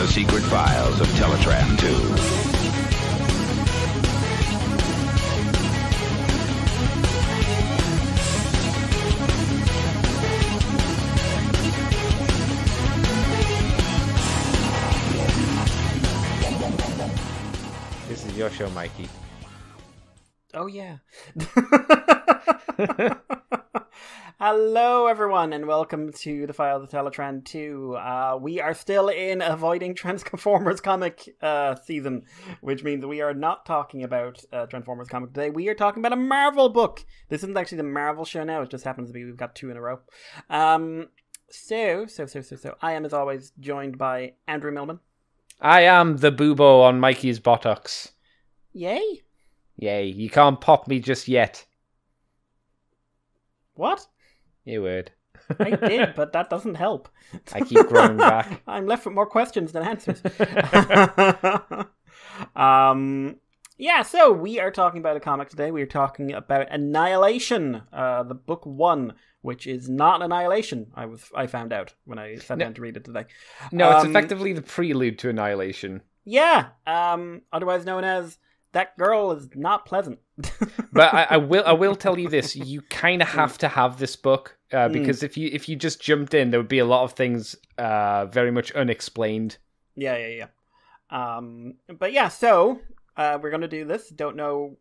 the secret files of Teletraan 2. This is your show, Mikey. Oh, yeah. Hello, everyone, and welcome to the Files of Teletraan 2. We are still in Avoiding Transformers comic season, which means we are not talking about Transformers comic today. We are talking about a Marvel book. This isn't actually the Marvel show now. It just happens to be we've got two in a row. So, I am, as always, joined by Andrew Millman. I am the boobo on Mikey's buttocks. Yay? Yay, you can't pop me just yet. What? You would. I did, but that doesn't help. I keep growing back. I'm left with more questions than answers. Yeah, so we are talking about a comic today. We are talking about Annihilation, the book 1, which is not Annihilation, I found out when I sat down to read it today. No, it's effectively the prelude to Annihilation. Yeah, otherwise known as That Girl Is Not Pleasant. But I will tell you this: you kind of have to have this book because if you just jumped in, there would be a lot of things very much unexplained. Yeah. But yeah, so we're gonna do this. Don't know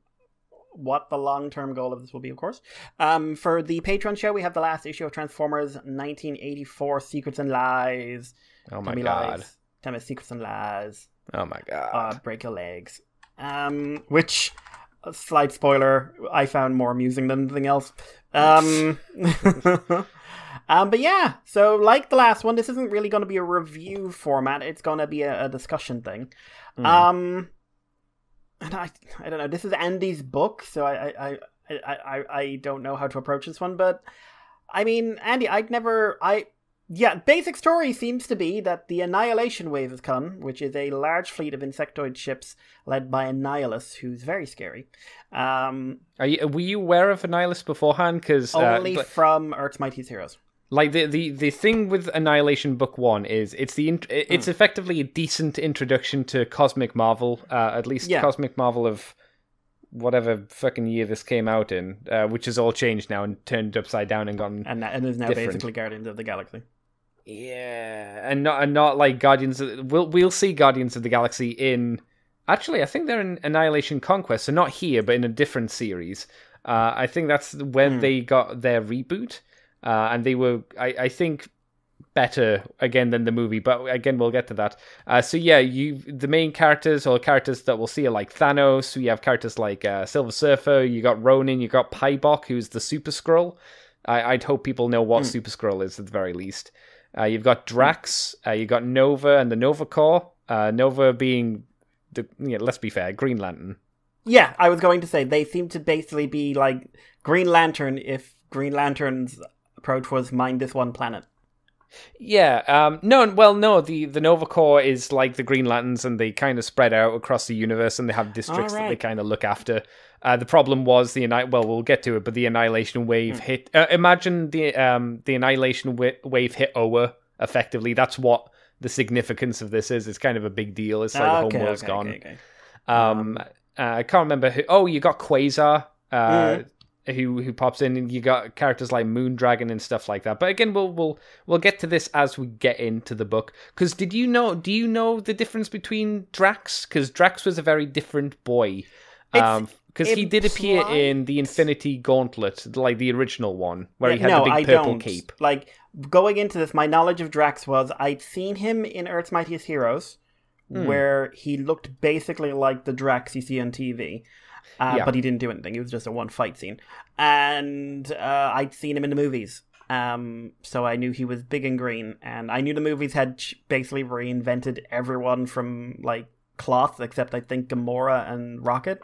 what the long-term goal of this will be, of course. For the Patreon show, we have the last issue of Transformers 1984, Secrets and Lies. Oh my god! Tell me Secrets and Lies. Oh my god! Break your legs. Which, a slight spoiler, I found more amusing than anything else. But yeah, so like the last one, this isn't really going to be a review format. It's going to be a discussion thing. And I don't know. This is Andy's book, so I don't know how to approach this one. But I mean, Andy, basic story seems to be that the Annihilation wave has come, which is a large fleet of insectoid ships led by Annihilus, who's very scary. Were you aware of Annihilus beforehand? Because only from Earth's Mightiest Heroes. Like the thing with Annihilation Book 1 is it's effectively a decent introduction to Cosmic Marvel, at least Cosmic Marvel of whatever fucking year this came out in, which has all changed now and turned upside down and gone and is now different. Basically Guardians of the Galaxy. Yeah, and not like Guardians. We'll see Guardians of the Galaxy in. Actually, I think they're in Annihilation Conquest, so not here, but in a different series. I think that's when they got their reboot. And they were, I think, better again than the movie, but again we'll get to that. So yeah, the main characters or characters that we'll see are like Thanos. So you have characters like Silver Surfer. You got Ronin. You got Pybok, who's the Super Skrull. I'd hope people know what Super Skrull is at the very least. You've got Drax. You got Nova and the Nova Corps. Nova being let's be fair, Green Lantern. Yeah, I was going to say they seem to basically be like Green Lantern if Green Lantern's approach was mind this one planet. Yeah, no, the Nova Corps is like the Green Lanterns, and they kind of spread out across the universe, and they have districts that they kind of look after. The problem was we'll get to it, but the Annihilation Wave hit. Imagine the Annihilation Wave hit Oa. Effectively, that's what the significance of this is. It's kind of a big deal. It's like the whole world's gone. Okay. I can't remember who. Oh, you got Quasar. Who pops in, and you got characters like Moondragon and stuff like that. But again, we'll get to this as we get into the book. Because do you know the difference between Drax? Because Drax was a very different boy. Because he did appear in the Infinity Gauntlet, like the original one, where he had the big purple cape. Like, going into this, my knowledge of Drax was I'd seen him in Earth's Mightiest Heroes, where he looked basically like the Drax you see on TV. But he didn't do anything. It was just a one fight scene. And I'd seen him in the movies. So I knew he was big and green. And I knew the movies had basically reinvented everyone from like cloth, except I think Gamora and Rocket.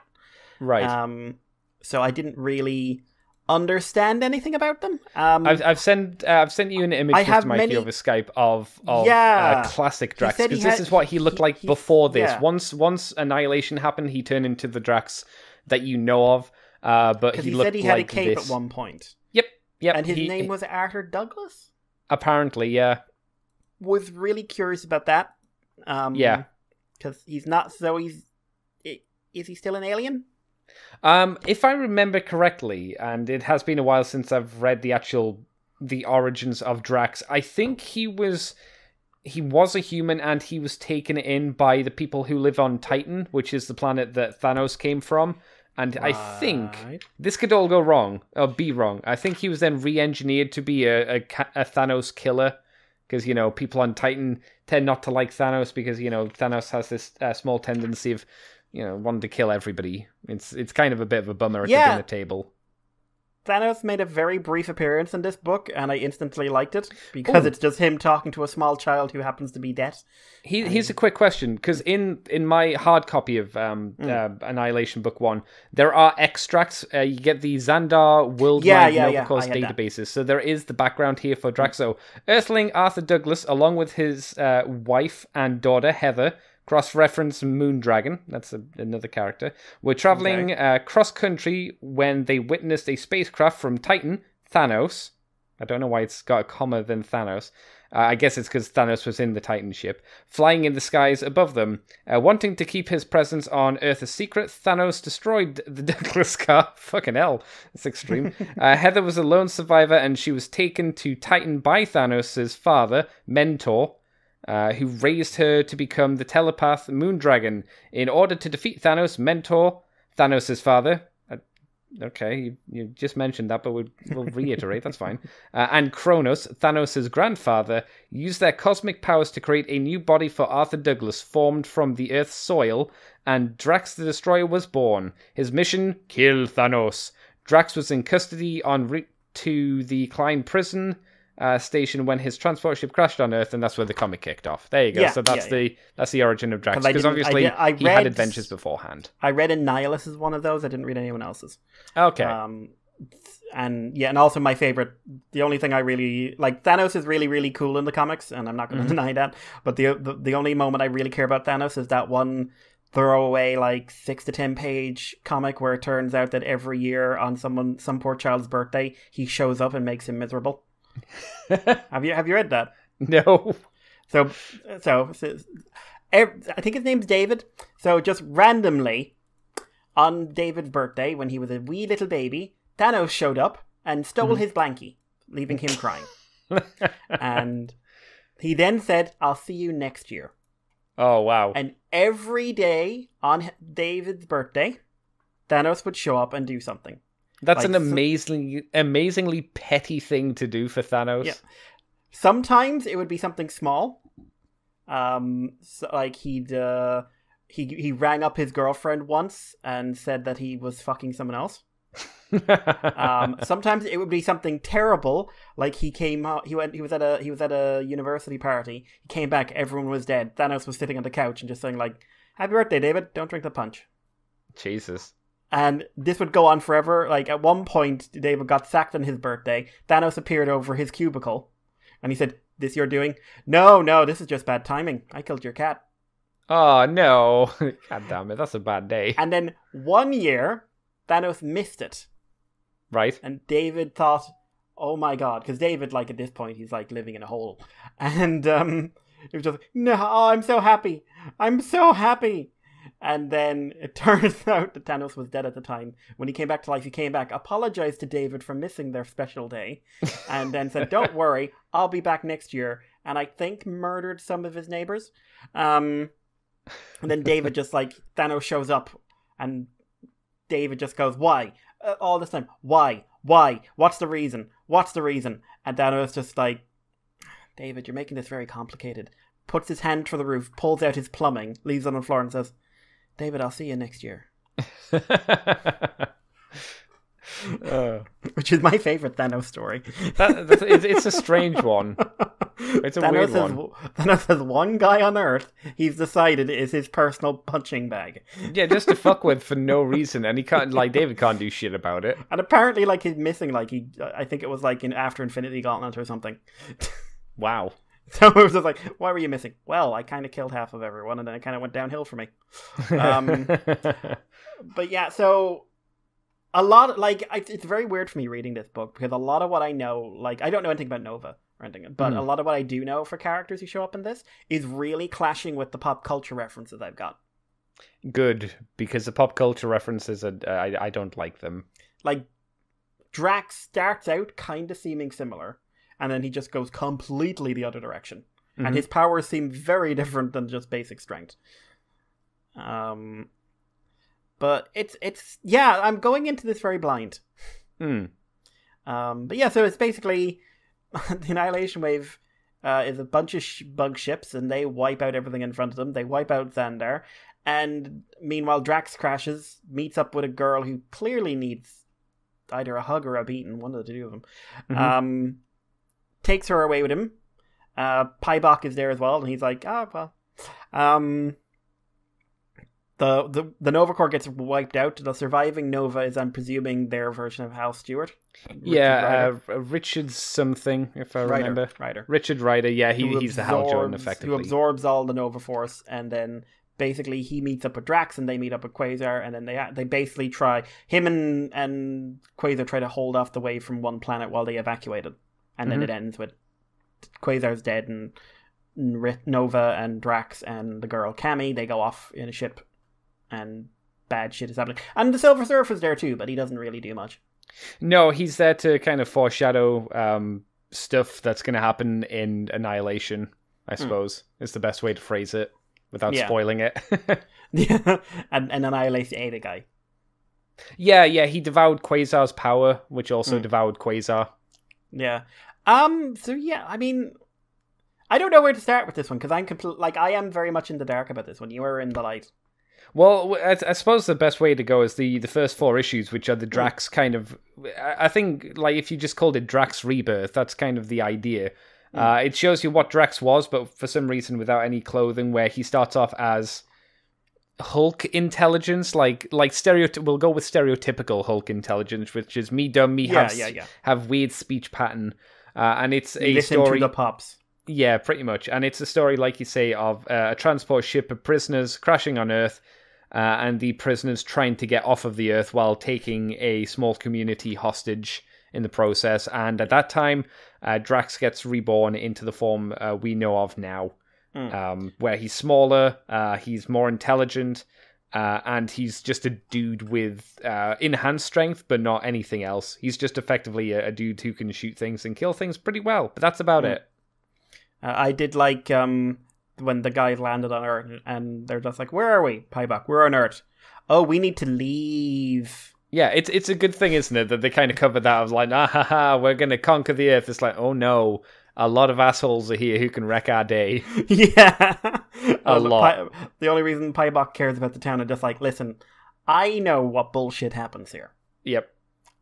Right. So I didn't really understand anything about them. I've sent you an image, Mr. Mikey, over Skype of classic Drax, because this is what he looked like before this. Yeah. Once Annihilation happened, he turned into the Drax that you know of. But he looked said he had like a cape this at one point. Yep. And his name was Arthur Douglas? Apparently, yeah. Was really curious about that. Yeah. Because he's not, so is he still an alien? If I remember correctly, and it has been a while since I've read the origins of Drax, I think he was a human and he was taken in by the people who live on Titan, which is the planet that Thanos came from. And Right. I think this could all go wrong, or be wrong. I think he was then re-engineered to be a Thanos killer. Because, people on Titan tend not to like Thanos because, Thanos has this small tendency of, wanting to kill everybody. It's kind of a bit of a bummer at the dinner table. Thanos made a very brief appearance in this book, and I instantly liked it, because it's just him talking to a small child who happens to be dead. Here's a quick question, because in my hard copy of Annihilation Book 1, there are extracts. You get the Xandar Worldwide Nova databases, so there is the background here for Drax. So, Earthling Arthur Douglas, along with his wife and daughter, Heather, cross-reference Moondragon, that's another character, were traveling cross-country when they witnessed a spacecraft from Titan, Thanos. I don't know why it's got a comma than Thanos. I guess it's because Thanos was in the Titan ship, flying in the skies above them. Wanting to keep his presence on Earth a secret, Thanos destroyed the Douglas car. Fucking hell, that's extreme. Heather was a lone survivor, and she was taken to Titan by Thanos' father, Mentor, who raised her to become the telepath Moondragon. In order to defeat Thanos, Mentor, Thanos' father... okay, you just mentioned that, but we'll reiterate, that's fine. And Kronos, Thanos' grandfather, used their cosmic powers to create a new body for Arthur Douglas, formed from the Earth's soil, and Drax the Destroyer was born. His mission, kill Thanos. Drax was in custody en route to the Klein prison station when his transport ship crashed on Earth, and that's where the comic kicked off. There you go. So that's the origin of Drax, because obviously he had adventures beforehand. I read Annihilus as one of those. I didn't read anyone else's. Okay. And also my favorite. The only thing I really like, Thanos is really, really cool in the comics, and I'm not going to deny that. But the only moment I really care about Thanos is that one throwaway 6 to 10 page comic where it turns out that every year on some poor child's birthday he shows up and makes him miserable. Have you read that? No. So I think his name's David. So just randomly on David's birthday, when he was a wee little baby, Thanos showed up and stole his blankie, leaving him crying. And he then said, "I'll see you next year." Oh wow! And every day on David's birthday, Thanos would show up and do something. That's an amazingly petty thing to do for Thanos. Yeah. Sometimes it would be something small. So he rang up his girlfriend once and said that he was fucking someone else. Sometimes it would be something terrible, like he was at a university party. He came back, everyone was dead. Thanos was sitting on the couch and just saying "Happy birthday, David. Don't drink the punch." Jesus. And this would go on forever. At one point, David got sacked on his birthday. Thanos appeared over his cubicle, and he said, "This you're doing?" No, this is just bad timing. I killed your cat." Oh, no. God damn it, that's a bad day. And then one year, Thanos missed it. Right. And David thought, oh my god, because David, at this point, he's living in a hole. And he was just no, I'm so happy. And then it turns out that Thanos was dead at the time. When he came back to life, he came back, apologized to David for missing their special day, and then said, "Don't worry, I'll be back next year." And I think murdered some of his neighbors. And then David just Thanos shows up, and David just goes, "Why? All this time. Why? What's the reason? And Thanos just "David, you're making this very complicated." Puts his hand for the roof, pulls out his plumbing, leaves it on the floor and says, "David, I'll see you next year." Which is my favorite Thanos story. It's a strange one. It's a weird one. Thanos has one guy on Earth he's decided is his personal punching bag. Yeah, just to fuck with for no reason, and he can't. David can't do shit about it. And apparently, he's missing. I think it was in after Infinity Gauntlet or something. Wow. So it was just why were you missing? Well, I kind of killed half of everyone, and then it kind of went downhill for me. But yeah, so a lot it's very weird for me reading this book, because a lot of what I know, I don't know anything about Nova. or anything. But a lot of what I do know for characters who show up in this is really clashing with the pop culture references I've got. Good, because the pop culture references, I don't like them. Like, Drax starts out kind of seeming similar, and then he just goes completely the other direction. And his powers seem very different than just basic strength. But it's yeah, I'm going into this very blind. But yeah, so it's basically the Annihilation Wave is a bunch of bug ships, and they wipe out everything in front of them. They wipe out Xandar, and meanwhile Drax crashes, meets up with a girl who clearly needs either a hug or a beating, one of the two of them. Takes her away with him. Pybok is there as well, and he's like, well. The Nova Corps gets wiped out. The surviving Nova is, I'm presuming, their version of Hal Stewart. Richard something, if I remember. Ryder. Richard Ryder, yeah, he's the Hal Jordan, effectively. Who absorbs all the Nova Force, and then basically he meets up with Drax, and they meet up with Quasar, and then they basically try, him and Quasar try to hold off the wave from one planet while they evacuate it. And then it ends with Quasar's dead, and Nova and Drax and the girl Cammy, they go off in a ship, and bad shit is happening. And the Silver Surfer's there too, but he doesn't really do much. No, he's there to kind of foreshadow stuff that's going to happen in Annihilation, I suppose, is the best way to phrase it, without spoiling it. Yeah, and Annihilation ate a guy. Yeah, he devoured Quasar's power, which also devoured Quasar. Yeah. So yeah, I mean, I don't know where to start with this one, because I am very much in the dark about this one. You are in the light. Well, I suppose the best way to go is the first 4 issues, which are the Drax kind of... I think, like, if you just called it Drax Rebirth, that's kind of the idea. It shows you what Drax was, but for some reason without any clothing, where he starts off as Hulk intelligence, like we'll go with stereotypical Hulk intelligence, which is me dumb, me have weird speech pattern. And it's a Listen story... to the pops. Yeah, pretty much. And it's a story, like you say, of a transport ship of prisoners crashing on Earth, and the prisoners trying to get off of the Earth while taking a small community hostage in the process. And at that time, Drax gets reborn into the form we know of now, where he's smaller, he's more intelligent, and he's just a dude with enhanced strength, but not anything else. He's just effectively a dude who can shoot things and kill things pretty well, but that's about it. I did like when the guys landed on Earth, and they're just like, "Where are we, Pybok? We're on Earth. Oh, we need to leave." Yeah, it's a good thing, isn't it, that they kind of covered that. I was like, we're going to conquer the Earth. It's like, oh no, a lot of assholes are here who can wreck our day. Yeah. a lot. The only reason Pybok cares about the town is just like, listen, I know what bullshit happens here. Yep.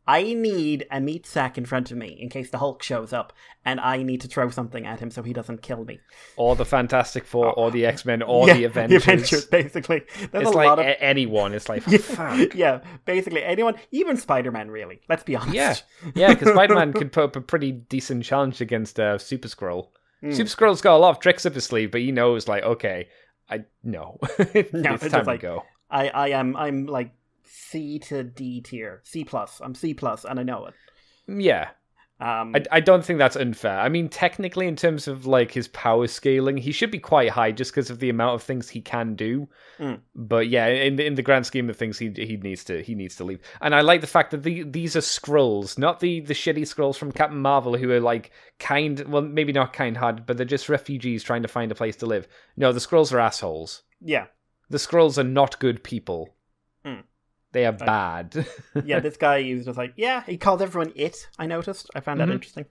I need a meat sack in front of me in case the Hulk shows up, and I need to throw something at him so he doesn't kill me. Or the Fantastic Four, or the X-Men, or the Avengers. The Avengers, basically. It's like anyone. It's like, fuck. Yeah, basically anyone. Even Spider-Man, really. Let's be honest. Yeah, because Spider-Man could put up a pretty decent challenge against Super Skrull. Super Skrull's got a lot of tricks up his sleeve, but he knows, like, okay, it's time to go. I'm like C to D tier, C+. I'm C+, and I know it. Yeah. I don't think that's unfair. I mean, technically, in terms of like his power scaling, he should be quite high just because of the amount of things he can do. But yeah, in the grand scheme of things, he needs to leave. And I like the fact that these are Skrulls, not the shitty Skrulls from Captain Marvel who are like maybe not kind-hearted, but they're just refugees trying to find a place to live. No, the Skrulls are assholes. Yeah, the Skrulls are not good people. They are bad. Yeah, this guy is just like, he called everyone it, I noticed. I found that interesting.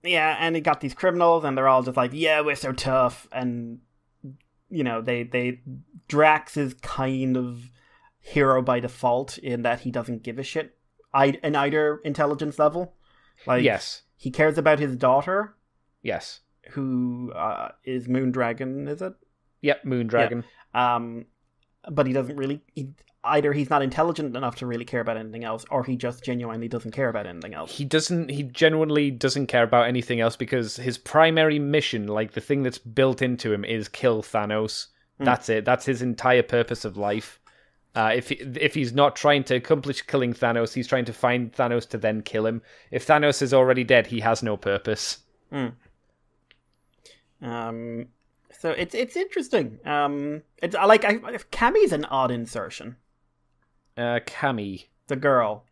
Yeah, and he got these criminals, and they're all just like, yeah, we're so tough. And, you know, Drax is kind of hero by default in that he doesn't give a shit in either intelligence level. Like, yes. He cares about his daughter. Yes. Who is Moondragon, is it? Yep, Moondragon. Yeah. But he doesn't really... Either he's not intelligent enough to really care about anything else, or he just genuinely doesn't care about anything else. He genuinely doesn't care about anything else because his primary mission, like the thing that's built into him, is kill Thanos. That's it. That's his entire purpose of life. If he's not trying to accomplish killing Thanos, he's trying to find Thanos to then kill him. If Thanos is already dead, he has no purpose. So it's interesting. It's like Cammy's an odd insertion. Cammy, the girl.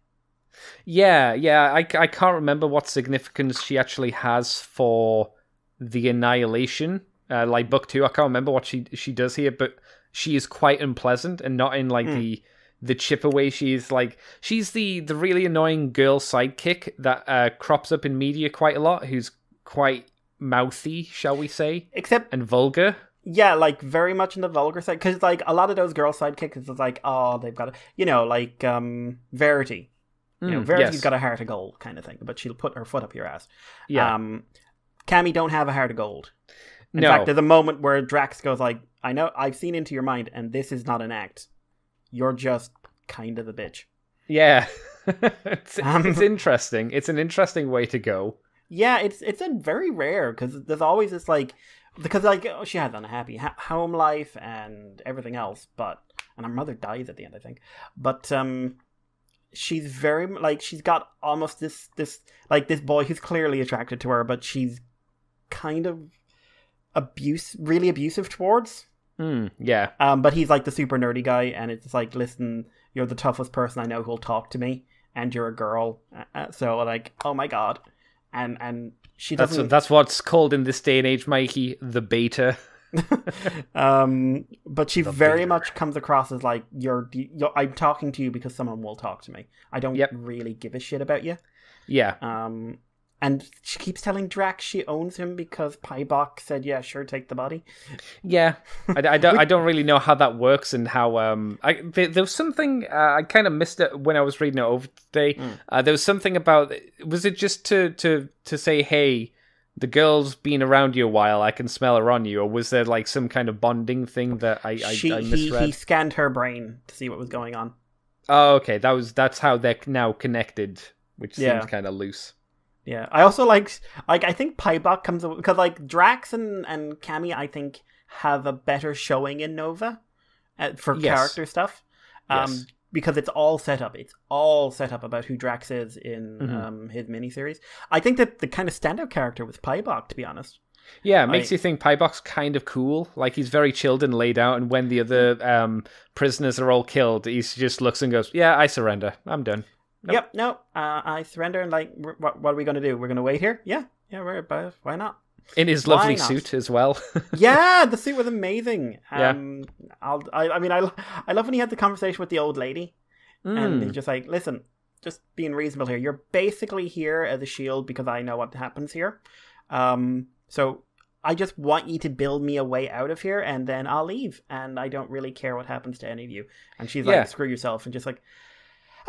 Yeah. I can't remember what significance she actually has for the Annihilation. Like book 2, I can't remember what she does here, but she is quite unpleasant, and not in like the chipper way. She's the really annoying girl sidekick that crops up in media quite a lot, who's quite mouthy, shall we say, and vulgar. Yeah, like very much in the vulgar side, because like a lot of those girl sidekicks is like, oh, they've got like Verity. Verity's got a heart of gold kind of thing, but she'll put her foot up your ass. Yeah. Cammy don't have a heart of gold. In fact, there's a moment where Drax goes like, I know, I've seen into your mind, and this is not an act. You're just kind of a bitch. Yeah. It's interesting. It's an interesting way to go. Yeah, it's a very rare, because there's always this like, because like she had an unhappy home life and everything else, and her mother dies at the end, I think. But she's very like, she's got almost this boy who's clearly attracted to her, but she's kind of really abusive towards. Yeah. But he's like the super nerdy guy, and it's like, listen, you're the toughest person I know who'll talk to me, and you're a girl, so like, oh my god. And she doesn't. That's what's called in this day and age, Mikey, the beta. But she very much comes across as like, you're I'm talking to you because someone will talk to me. I don't really give a shit about you. Yeah. And she keeps telling Drax she owns him because Pybok said, "Yeah, sure, take the body." Yeah, I don't really know how that works, and how there was something I kind of missed it when I was reading it over today. There was something about, was it just to say, hey, the girl's been around you a while, I can smell her on you, or was there like some kind of bonding thing that I misread? He scanned her brain to see what was going on. Oh, okay, that's how they're now connected, which seems kind of loose. Yeah, I also I think Pybok comes, because like Drax and Cammy, I think, have a better showing in Nova for character stuff. Because it's all set up. It's all set up about who Drax is in his miniseries. I think that the kind of standout character was Pybok, to be honest. Yeah, it makes you think Pybok's kind of cool. Like, he's very chilled and laid out, and when the other prisoners are all killed, he just looks and goes, yeah, I surrender. I'm done. Nope. Yep, no, I surrender, and like, what are we going to do? We're going to wait here? Yeah, why not? In his lovely suit as well. Yeah, the suit was amazing. Yeah. I love when he had the conversation with the old lady, and he's just like, listen, just being reasonable here. You're basically here as a shield because I know what happens here. So I just want you to build me a way out of here, and then I'll leave, and I don't really care what happens to any of you. And she's like, screw yourself, and just like,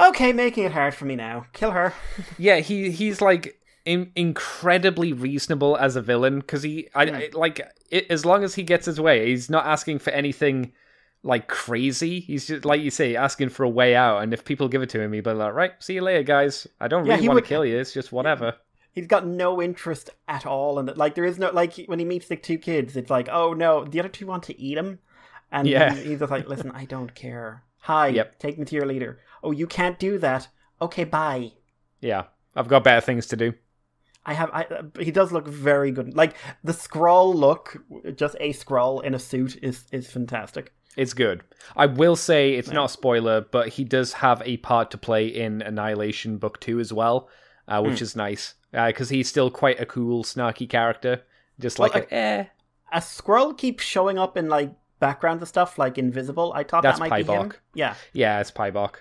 okay, making it hard for me now. Kill her. Yeah, he's like incredibly reasonable as a villain, because as long as he gets his way, he's not asking for anything like crazy. He's just, like you say, asking for a way out, and if people give it to him, he'll be like, right, see you later, guys. I don't really want to kill you. It's just whatever. He's got no interest at all, and like there is no, like when he meets the two kids, it's like, oh no, the other two want to eat him, and he's just like, listen, I don't care. Hi, take me to your leader. Oh, you can't do that. Okay, bye. Yeah, I've got better things to do. He does look very good. Like, the Skrull look, just a Skrull in a suit, is fantastic. It's good. I will say, it's not a spoiler, but he does have a part to play in Annihilation Book 2 as well, which is nice. Because he's still quite a cool, snarky character. Just like, a Skrull keeps showing up in, like, backgrounds and stuff, like Invisible. I thought that might be him. Yeah. Yeah, it's Pybok.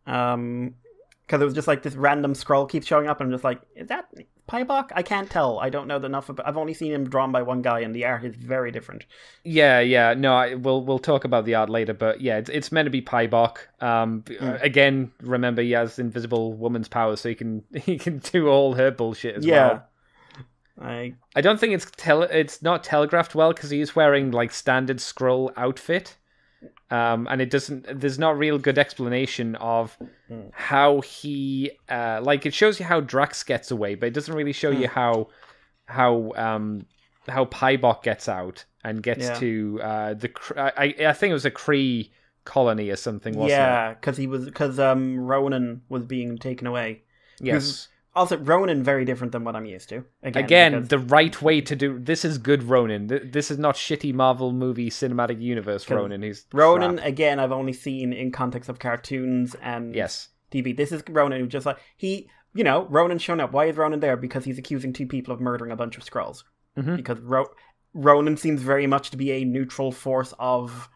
Because it was just like this random Skrull keeps showing up, and I'm just like, is that Pybok? I can't tell. I don't know enough about. I've only seen him drawn by one guy, and the art is very different. Yeah. No, we'll talk about the art later, but yeah, it's meant to be Pybok. Again, remember, he has Invisible Woman's powers, so he can do all her bullshit as well. I don't think it's not telegraphed well, because he's wearing like standard Skrull outfit. And there's not real good explanation of how he, it shows you how Drax gets away, but it doesn't really show you how Pybok gets out and gets to I think it was a Kree colony or something, wasn't Yeah, because Ronan was being taken away. it? Yes. Also, Ronan very different than what I'm used to. Again, the right way to do this is good Ronan. This is not shitty Marvel movie cinematic universe Ronan. He's Ronan crap. again. I've only seen in context of cartoons and TV. This is Ronan who just Ronan's shown up. Why is Ronan there? Because he's accusing two people of murdering a bunch of Skrulls. Mm-hmm. Because Ronan seems very much to be a neutral force of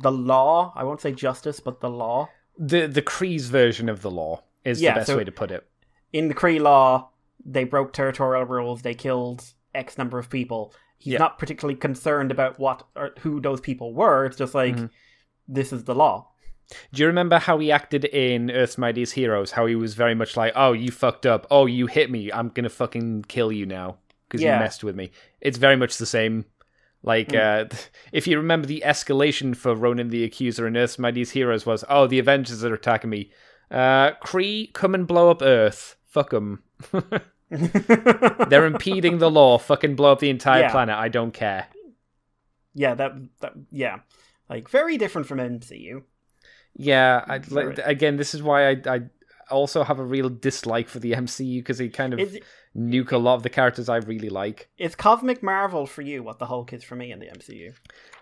the law. I won't say justice, but the law. The Kree's version of the law is the best way to put it. In the Kree law, they broke territorial rules. They killed X number of people. He's not particularly concerned about what or who those people were. It's just like, this is the law. Do you remember how he acted in Earth's Mightiest Heroes? How he was very much like, oh, you fucked up. Oh, you hit me. I'm going to fucking kill you now because you messed with me. It's very much the same. Like, if you remember, the escalation for Ronan the Accuser in Earth's Mightiest Heroes was, oh, the Avengers are attacking me. Kree, come and blow up Earth. Fuck them. They're impeding the law. Fucking blow up the entire planet. I don't care. Yeah, yeah. Like, very different from MCU. Yeah, again, this is why I also have a real dislike for the MCU, because they kind of nuke a lot of the characters I really like. It's Cosmic Marvel for you what the Hulk is for me in the MCU.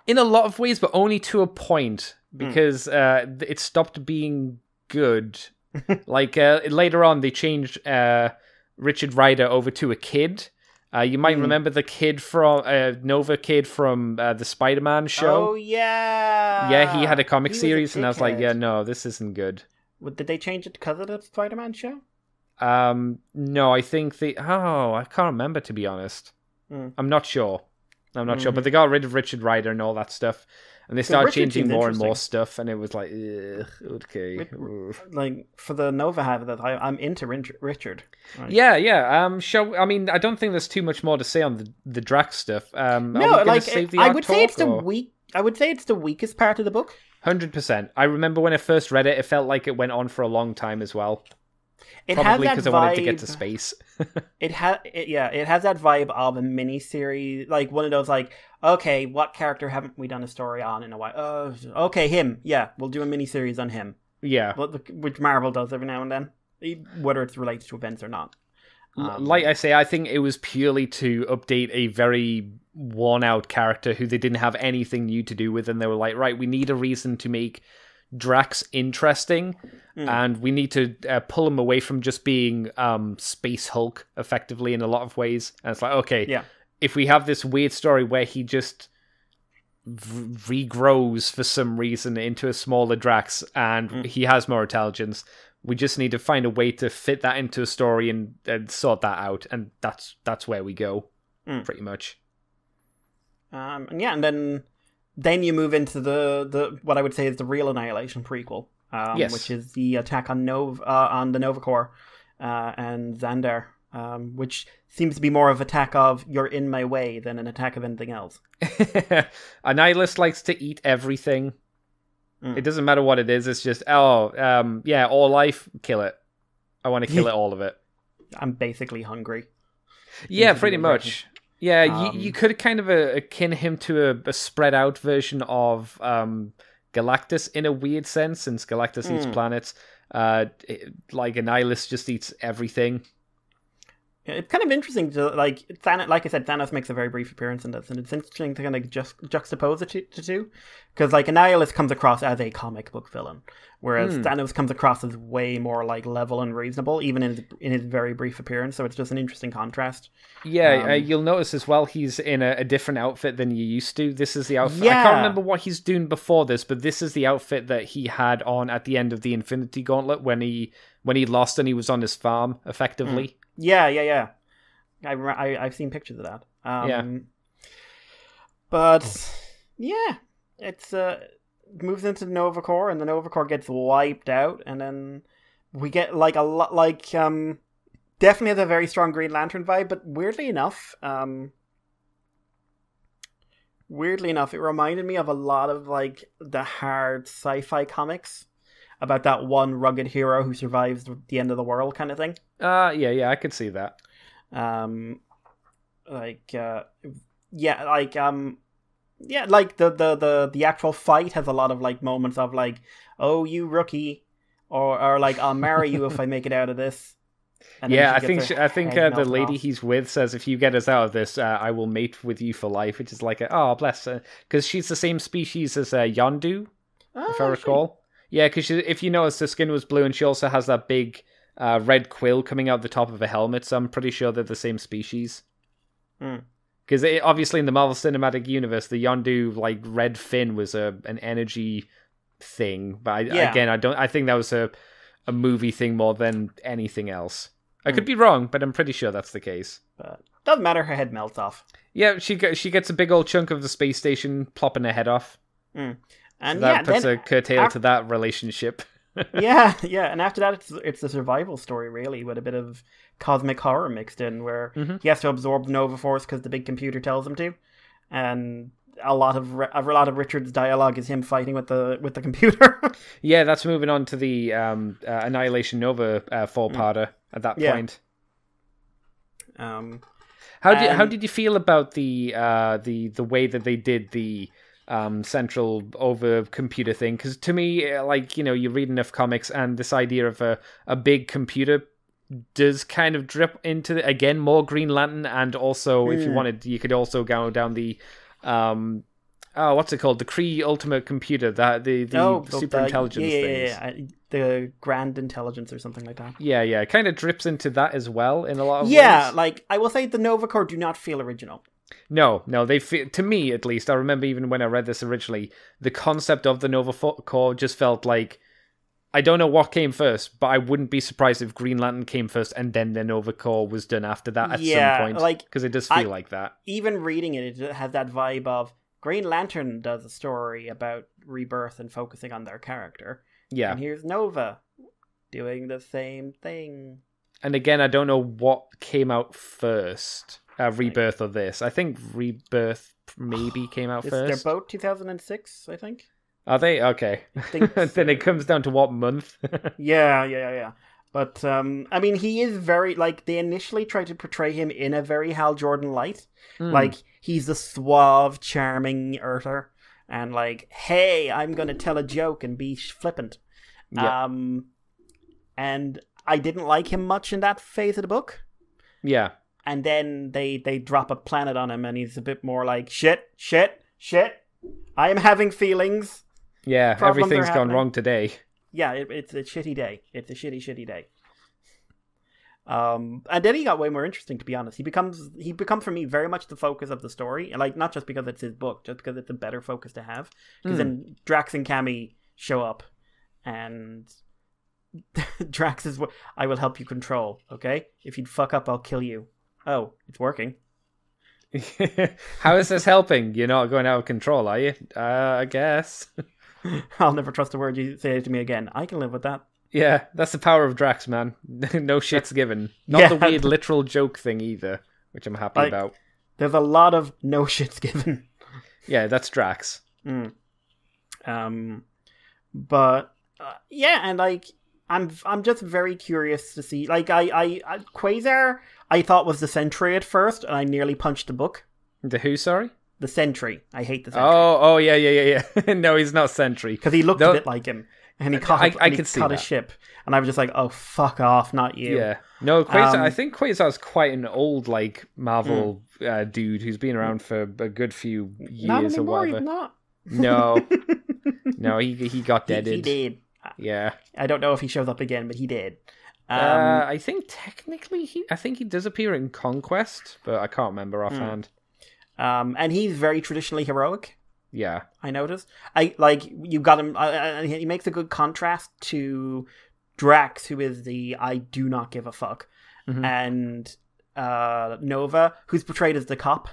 In a lot of ways, but only to a point, because it stopped being good. Like, later on, they changed Richard Rider over to a kid. You might remember the kid from Nova kid from the Spider-Man show. Oh, yeah. Yeah, he had a comic series, and I was like, yeah, no, this isn't good. Did they change it because of the Spider-Man show? No, I think I can't remember, to be honest. I'm not sure. But they got rid of Richard Rider and all that stuff. And they started changing more and more stuff, and it was like, ugh, okay. Like, for the Nova half of that, I'm into Richard. Right? Yeah. I mean, I don't think there's too much more to say on the Drax stuff. I would say it's the weakest part of the book. 100%. I remember when I first read it, it felt like it went on for a long time as well. Probably because I wanted to get to space. It has that vibe of a mini-series, like one of those, like, okay, what character haven't we done a story on in a while? Okay, him. Yeah, we'll do a mini-series on him. Yeah. Which Marvel does every now and then, whether it's related to events or not. Like I say, I think it was purely to update a very worn-out character who they didn't have anything new to do with, and they were like, right, we need a reason to make Drax interesting, and we need to pull him away from just being Space Hulk, effectively, in a lot of ways. And it's like, okay, if we have this weird story where he just regrows for some reason into a smaller Drax, and he has more intelligence, we just need to find a way to fit that into a story and sort that out, and that's where we go, pretty much. And then you move into the what I would say is the real Annihilation prequel, which is the attack on the Nova Corps and Xandar, which seems to be more of an attack of "you're in my way" than an attack of anything else. Annihilus likes to eat everything. It doesn't matter what it is. It's just all life, kill it. I want to kill it, all of it. I'm basically hungry. Yeah, pretty much. Yeah, you could kind of akin him to a spread out version of Galactus in a weird sense, since Galactus eats planets. Like Annihilus just eats everything. It's kind of interesting to, like I said, Thanos makes a very brief appearance in this, and it's interesting to kind of just juxtapose the two, because like Annihilus comes across as a comic book villain, whereas Thanos comes across as way more like level and reasonable, even in his very brief appearance. So it's just an interesting contrast. Yeah, you'll notice as well he's in a different outfit than you used to. This is the outfit. Yeah. I can't remember what he's doing before this, but this is the outfit that he had on at the end of the Infinity Gauntlet when he lost and he was on his farm, effectively. Yeah. I've seen pictures of that. But yeah, it's moves into Nova Corps, and the Nova Corps gets wiped out, and then we get like a lot, like definitely has a very strong Green Lantern vibe. But weirdly enough, it reminded me of a lot of like the hard sci-fi comics about that one rugged hero who survives the end of the world kind of thing. Yeah, I could see that. Yeah, like the actual fight has a lot of like moments of like, oh, you rookie, or like, I'll marry you if I make it out of this. And yeah, I think the lady off. he's with says, if you get us out of this, I will mate with you for life, which is like, oh, bless her. Because she's the same species as Yondu, if I recall. Yeah, because if you notice, the skin was blue, and she also has that big red quill coming out the top of her helmet, so I'm pretty sure they're the same species. Because obviously in the Marvel Cinematic Universe, the Yondu like red fin was an energy thing, but I think that was a movie thing more than anything else. I could be wrong, but I'm pretty sure that's the case. But doesn't matter, her head melts off. Yeah, she gets a big old chunk of the space station plopping her head off. And so that puts a curtail to that relationship. yeah, and after that, it's a survival story, really, with a bit of cosmic horror mixed in, where he has to absorb the Nova Force because the big computer tells him to, and a lot of Richard's dialogue is him fighting with the computer. Yeah, that's moving on to the Annihilation Nova four-parter at that point. How did you feel about the way that they did the central over computer thing? Because to me, like, you read enough comics, and this idea of a big computer does kind of drip into, again, more Green Lantern, and also if you wanted, you could also go down the what's it called, the Kree Ultimate Computer, the super intelligence things. The Grand Intelligence or something like that. Yeah, it kind of drips into that as well in a lot of ways. Yeah, like, I will say the Nova Corps do not feel original. No, they feel, to me at least, I remember even when I read this originally, the concept of the Nova Corps just felt like, I don't know what came first, but I wouldn't be surprised if Green Lantern came first and then the Nova Corps was done after that at some point. Because it does feel like that. Even reading it has that vibe of Green Lantern does a story about rebirth and focusing on their character. Yeah. And here's Nova doing the same thing. And again, I don't know what came out first. Rebirth or this. I think Rebirth maybe came out first. They're both 2006, I think. Are they? Okay. Then it comes down to what month? Yeah. But, I mean, he is very, like, they initially tried to portray him in a very Hal Jordan light. Like, he's the suave, charming Earther. And, like, hey, I'm going to tell a joke and be flippant. Yep. And I didn't like him much in that phase of the book. Yeah. And then they drop a planet on him, and he's a bit more like, shit. I am having feelings. Yeah, everything's gone wrong today. Yeah, it's a shitty day. It's a shitty day. And then he got way more interesting, to be honest. He becomes for me very much the focus of the story, and like, not just because it's his book, just because it's a better focus to have. Because then Drax and Cammy show up, and Drax is, I will help you control. Okay, if you'd fuck up, I'll kill you. Oh, it's working. How is this helping? You're not going out of control, are you? I guess. I'll never trust a word you say to me again. I can live with that. Yeah, that's the power of Drax, man. No shit's given. Not the weird literal joke thing either, which I'm happy about. There's a lot of no shits given. Yeah, that's Drax. But and like, I'm just very curious to see. Like, I Quasar, I thought was the Sentry at first, and I nearly punched the book. The who? Sorry. The Sentry. I hate the Sentry. Oh, yeah. No, he not Sentry. Because he looked a bit like him. And he caught a ship. And I was just like, oh, fuck off, not you. Yeah. No, Quasar, I think Quasar's quite an old, like, Marvel dude who's been around for a good few years or whatever. Not. No. No, he got deaded. He did. Yeah. I don't know if he shows up again, but he did. I think technically he does appear in Conquest, but I can't remember offhand. And he's very traditionally heroic. Yeah, I noticed. You got him. He makes a good contrast to Drax, who is the I do not give a fuck, and Nova, who's portrayed as the cop.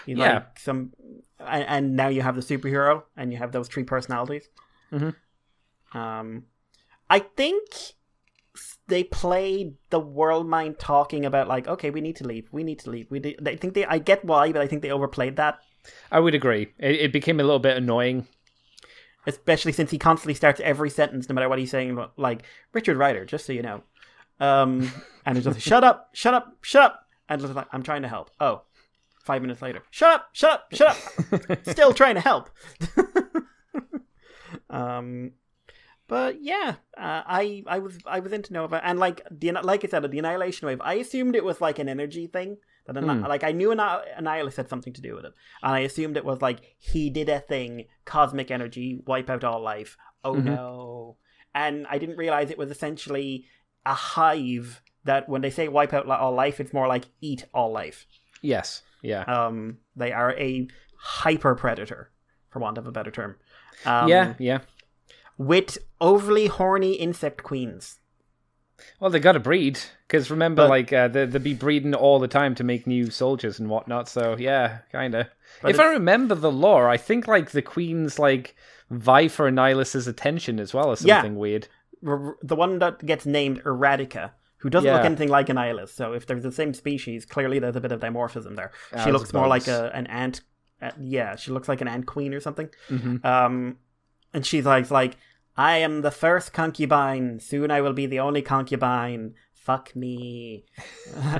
He's like and now you have the superhero, and you have those three personalities. I think they played the world mind talking about, like, okay, we need to leave. I get why, but I think they overplayed that. I would agree. It became a little bit annoying. Especially since he constantly starts every sentence, no matter what he's saying, like, Richard Rider, just so you know. And it's just like, shut up. And it's like, I'm trying to help. Oh, 5 minutes later. Shut up! Shut up! Shut up! Still trying to help. But yeah, I was into Nova, and like I said, the Annihilation wave. I assumed it was like an energy thing. Like I knew Annihilus had something to do with it, and I assumed it was like he did a thing, cosmic energy, wipe out all life. Oh no! And I didn't realize it was essentially a hive that when they say wipe out all life, it's more like eat all life. Yes. Yeah. They are a hyper predator, for want of a better term. Yeah. With overly horny insect queens. Well, they got to breed, because remember, they'd be breeding all the time to make new soldiers and whatnot. So yeah, kind of. If I remember the lore, I think like the queens like vie for Annihilus's attention as well, or something weird. The one that gets named Eradica, who doesn't look anything like Annihilus. So if they're the same species, clearly there's a bit of dimorphism there. She looks more like an ant. She looks like an ant queen or something. Mm-hmm. And she's like, I am the first concubine. Soon I will be the only concubine. Fuck me.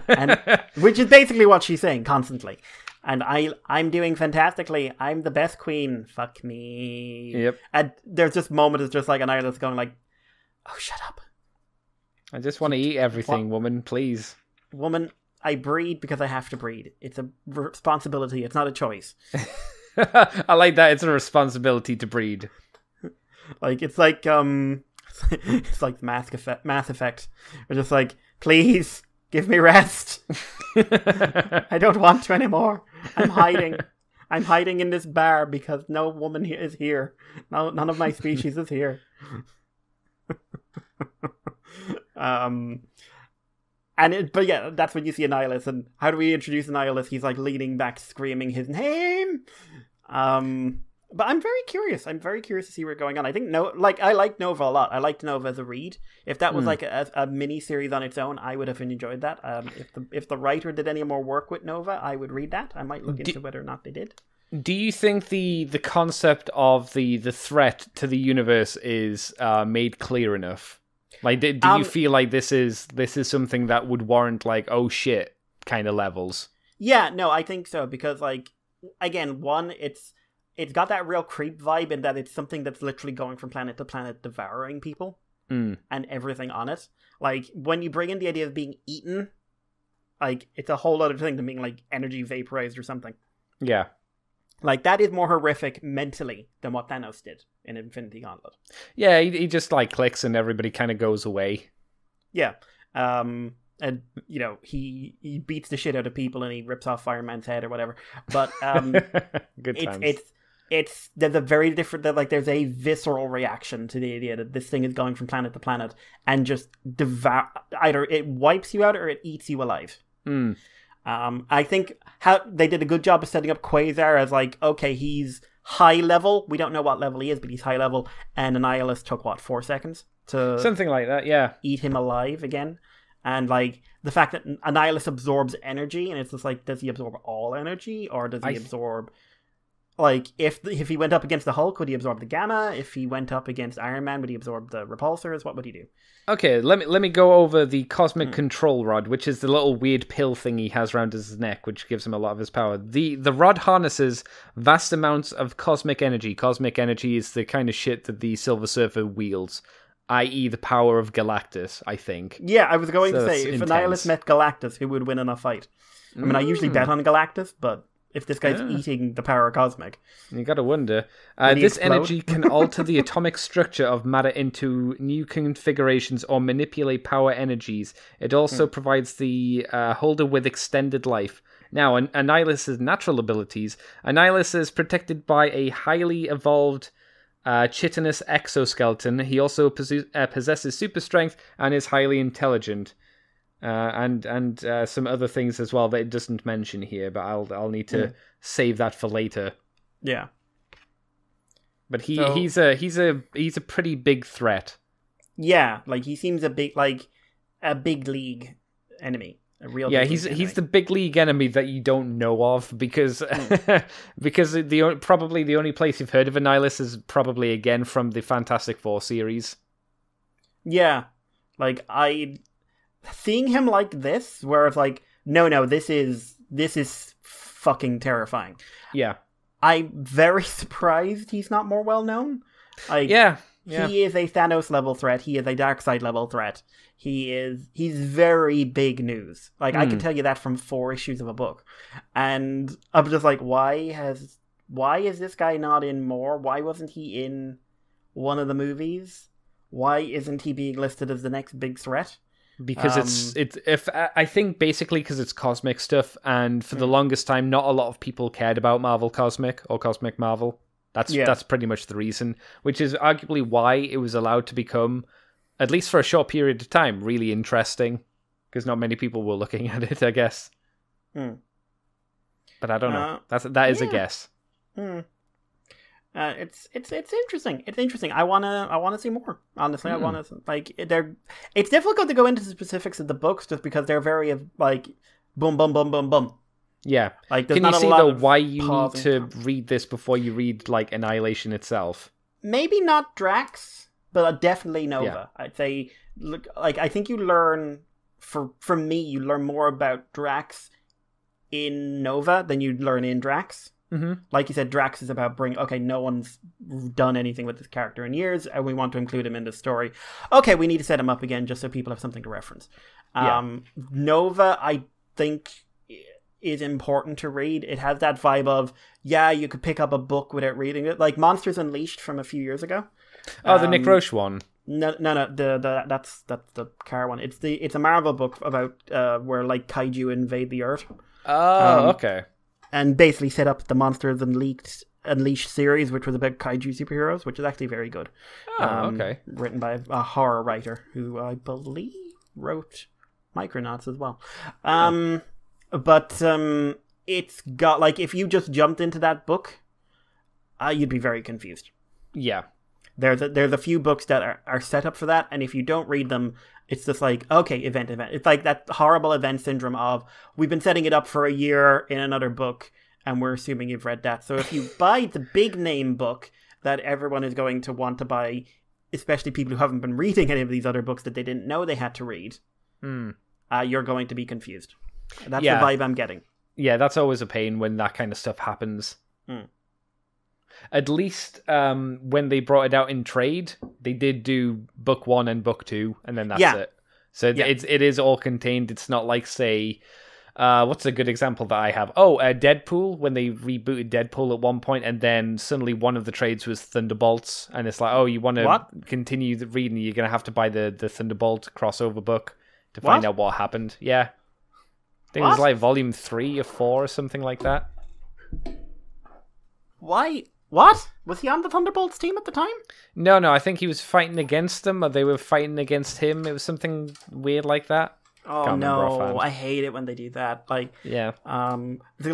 And which is basically what she's saying constantly. And I'm doing fantastically. I'm the best queen. Fuck me. Yep. And there's this moment, it's just like Annihilus going like, oh, shut up. I just want to eat everything, woman, please. Woman, I breed because I have to breed. It's a responsibility. It's not a choice. I like that. It's a responsibility to breed. Like it's like Mass Effect. We're just like, please give me rest. I don't want to anymore. I'm hiding. I'm hiding in this bar because no woman is here. No, none of my species is here. But yeah, that's when you see Annihilus. And how do we introduce Annihilus? He's like leaning back, screaming his name. But I'm very curious. I'm very curious to see what's going on. I think I like Nova a lot. I liked Nova as a read. If that was like a mini series on its own, I would have enjoyed that. If the writer did any more work with Nova, I would read that. I might look into whether or not they did. Do you think the concept of the threat to the universe is made clear enough? Like, do you feel like this is something that would warrant like, oh shit kind of levels? Yeah, no, I think so, because like, again, one, it's got that real creep vibe in that it's something that's literally going from planet to planet, devouring people and everything on it. Like, when you bring in the idea of being eaten, like, it's a whole other thing than being like energy vaporized or something. Yeah. Like, that is more horrific mentally than what Thanos did in Infinity Gauntlet. Yeah, he just like clicks and everybody kind of goes away. Yeah. And, you know, he beats the shit out of people and he rips off Fireman's head or whatever. But good times. There's a very different, there's a visceral reaction to the idea that this thing is going from planet to planet and just either it wipes you out or it eats you alive. I think how they did a good job of setting up Quasar as like, okay, he's high level. We don't know what level he is, but he's high level. And Annihilus took 4 seconds to something like that, yeah, eat him alive again. And like the fact that Annihilus absorbs energy, and it's just like, does he absorb all energy, or does he absorb? Like, if he went up against the Hulk, would he absorb the Gamma? If he went up against Iron Man, would he absorb the Repulsors? What would he do? Okay, let me go over the Cosmic Control Rod, which is the little weird pill thing he has around his neck, which gives him a lot of his power. The rod harnesses vast amounts of cosmic energy. Cosmic energy is the kind of shit that the Silver Surfer wields, i.e. the power of Galactus, I think. Yeah, I was going to say, if Annihilus met Galactus, who would win in a fight? I mean, I usually bet on Galactus, but if this guy's eating the power of cosmic, you gotta wonder. This energy can alter the atomic structure of matter into new configurations or manipulate power energies. It also provides the holder with extended life. Now, Annihilus's natural abilities. Annihilus is protected by a highly evolved chitinous exoskeleton. He also possesses super strength and is highly intelligent. And some other things as well that it doesn't mention here, but I'll need to save that for later. Yeah, but he's a pretty big threat. Yeah, like he seems a big league enemy, a real. Yeah, he's the big league enemy that you don't know of because because probably the only place you've heard of Annihilus is probably again from the Fantastic Four series. Yeah, like seeing him like this, where it's like, no, this is fucking terrifying. Yeah. I'm very surprised he's not more well known. Like, Yeah. he is a Thanos level threat. He is a Darkseid level threat. He's very big news. Like, I can tell you that from 4 issues of a book. And I'm just like, why is this guy not in more? Why wasn't he in one of the movies? Why isn't he being listed as the next big threat? Because I think basically because it's cosmic stuff, and for the longest time, not a lot of people cared about Marvel Cosmic or Cosmic Marvel. That's pretty much the reason, which is arguably why it was allowed to become, at least for a short period of time, really interesting. Because not many people were looking at it, I guess. But I don't know. That is a guess. It's interesting. It's interesting. I wanna see more. Honestly, I wanna like it's difficult to go into the specifics of the books just because they're very like boom, boom, boom, boom, boom. Yeah. Like, can you see though why you need to read this before you read like Annihilation itself? Maybe not Drax, but definitely Nova. Yeah. I'd say I think you learn from me you learn more about Drax in Nova than you learn in Drax. Like you said, Drax is about no one's done anything with this character in years, and we want to include him in the story. Okay, we need to set him up again just so people have something to reference. Nova, I think, is important to read. It has that vibe of, you could pick up a book without reading it. Like Monsters Unleashed from a few years ago. Oh, the Nick Roche one. No. That's the car one. It's a Marvel book about where like kaiju invade the Earth. Oh, okay. And basically set up the Monsters Unleashed series, which was about kaiju superheroes, which is actually very good. Oh, okay. Written by a horror writer who I believe wrote Micronauts as well. But it's got, like, if you just jumped into that book, you'd be very confused. Yeah. There's a few books that are set up for that, and if you don't read them, it's just like, okay, event. It's like that horrible event syndrome of, we've been setting it up for a year in another book, and we're assuming you've read that. So if you buy the big name book that everyone is going to want to buy, especially people who haven't been reading any of these other books that they didn't know they had to read, you're going to be confused. That's the vibe I'm getting. Yeah, that's always a pain when that kind of stuff happens. At least when they brought it out in trade, they did do book 1 and book 2, and then that's it. So it is all contained. It's not like, say, what's a good example that I have? Deadpool, when they rebooted Deadpool at one point, and then suddenly one of the trades was Thunderbolts, and it's like, you want to continue the reading, you're going to have to buy the Thunderbolt crossover book to find out what happened. Yeah. I think it was like volume 3 or 4 or something like that. Why? What? Was he on the Thunderbolts team at the time? No, I think he was fighting against them, or they were fighting against him. It was something weird like that. Oh, no. I hate it when they do that. Like, yeah. DC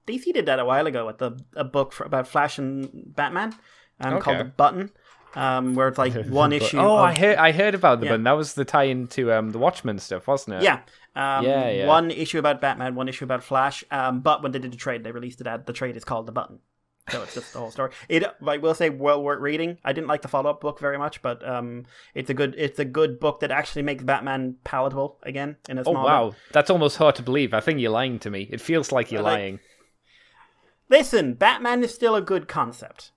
did that a while ago with a book about Flash and Batman called The Button. Where it's like one issue. I heard about the Button. That was the tie-in to the Watchmen stuff, wasn't it? Yeah. One issue about Batman, one issue about Flash. But when they did the trade, they released it. The trade is called The Button. So it's just the whole story. I will say, well worth reading. I didn't like the follow-up book very much, but it's a good book that actually makes Batman palatable again in a small book. That's almost hard to believe. I think you're lying to me. It feels like you're lying. Listen, Batman is still a good concept.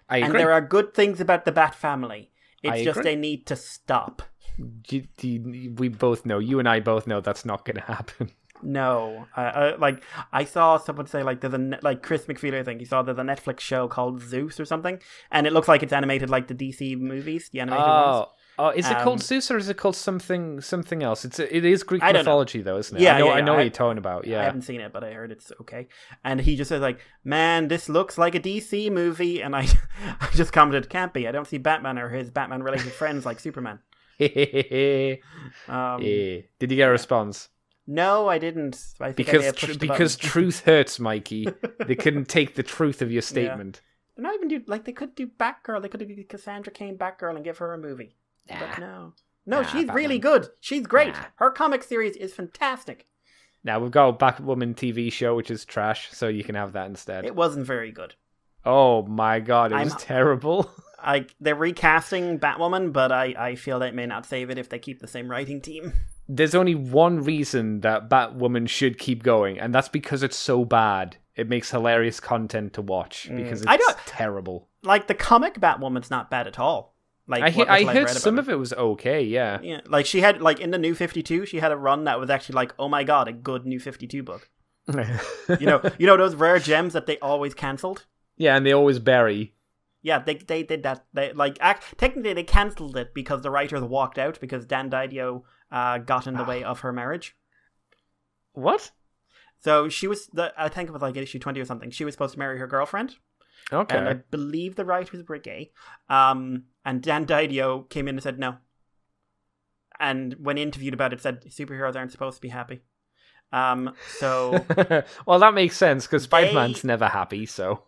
I agree. And there are good things about the Bat family. It's just they need to stop. We both know. You and I both know that's not going to happen. No, I saw someone say there's Chris McFeely, I think he saw there's a Netflix show called Zeus or something, and it looks like it's animated like the DC movies, the animated ones. Oh, is it called Zeus or is it called something else? It is Greek mythology though, isn't it? Yeah, I know what you're talking about. Yeah, I haven't seen it, but I heard it's okay. And he just says man, this looks like a DC movie, and I just commented, can't be. I don't see Batman or his Batman related friends like Superman. Did you get a response? No, I didn't. I think because truth hurts, Mikey. They couldn't take the truth of your statement. They're not even they could do Batgirl. They could do Cassandra Cain Batgirl and give her a movie. Nah. But no, she's really good. She's great. Nah. Her comic series is fantastic. Now we've got a Batwoman TV show, which is trash, so you can have that instead. It wasn't very good. Oh my god, it was terrible. They're recasting Batwoman, but I feel that may not save it if they keep the same writing team. there's only one reason that Batwoman should keep going, and that's because it's so bad. It makes hilarious content to watch because it's terrible. Like, the comic Batwoman's not bad at all. Like, I heard some of it was okay, yeah. Yeah, like, she had, like, in the New 52, she had a run that was actually like, oh my god, a good New 52 book. you know those rare gems that they always cancelled? Yeah, and they always bury. Yeah, they did that. They technically they cancelled it because the writers walked out because Dan Didio got in the way of her marriage. What? So she was I think it was like issue 20 or something. She was supposed to marry her girlfriend. Okay. And I believe the writers were gay. And Dan Didio came in and said no. And when interviewed about it, said superheroes aren't supposed to be happy. So well, that makes sense because Spider-Man's never happy. So